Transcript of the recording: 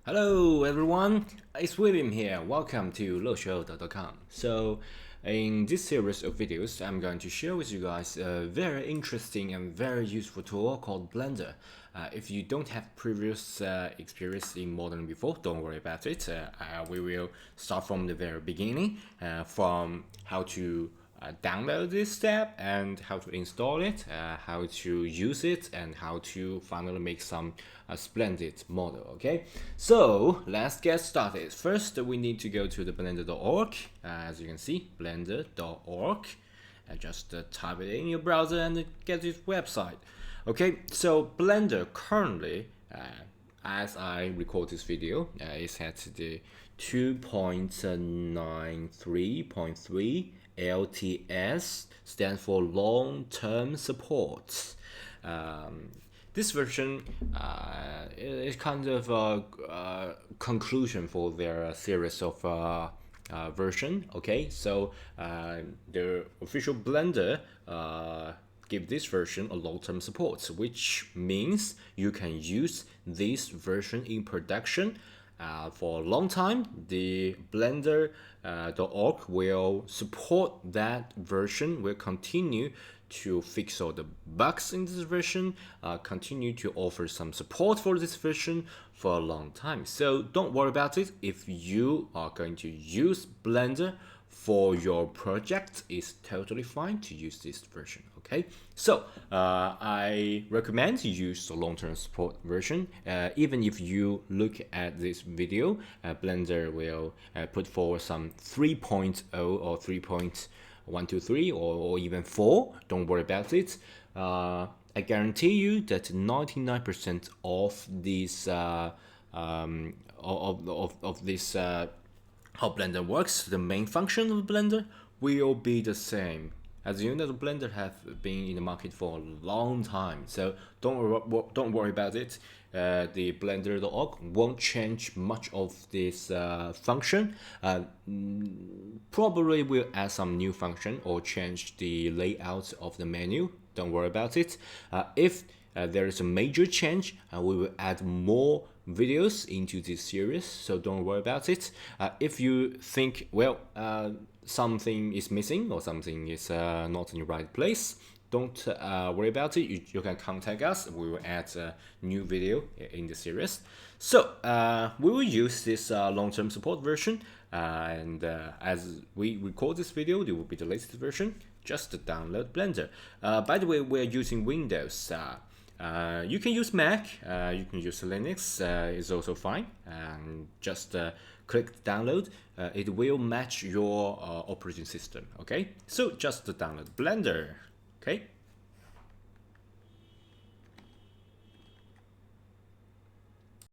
Hello everyone, it's William here. Welcome to leshou.com. So in this series of videos, I'm going to share with you guys a very interesting and very useful tool called Blender. If you don't have previous experience in Modern before, don't worry about it. We will start from the very beginning, from how to download this step and how to install it, how to use it, and how to finally make some splendid model. Okay, so let's get started. First, we need to go to the blender.org. As you can see, blender.org. Just type it in your browser and get this website. Okay, so Blender currently, as I record this video, is at the 2.93.3 LTS, stands for long-term support. This version is kind of a conclusion for their series of version. Okay, so the official Blender give this version a long-term support, which means you can use this version in production for a long time. The Blender.org will support that version, will continue to fix all the bugs in this version, continue to offer some support for this version for a long time. So don't worry about it. If you are going to use Blender for your project, it's totally fine to use this version. Okay, so I recommend you use the long-term support version. Even if you look at this video, Blender will put forward some 3.0 or 3.123 or even 4. Don't worry about it. I guarantee you that 99% of these of this how Blender works, the main function of Blender will be the same. As you know, the Blender have been in the market for a long time, so don't worry about it. The Blender.org won't change much of this function. Probably will add some new function or change the layout of the menu. Don't worry about it. If there is a major change, we will add more videos into this series, so don't worry about it. If you think, well, something is missing or something is not in the right place, don't worry about it. You can contact us. We will add a new video in the series. So we will use this long-term support version, and as we record this video, it will be the latest version. Just to download Blender. By the way, we're using Windows. You can use Mac, you can use Linux, is also fine. Just click download. It will match your operating system. Okay, so just to download Blender. Okay.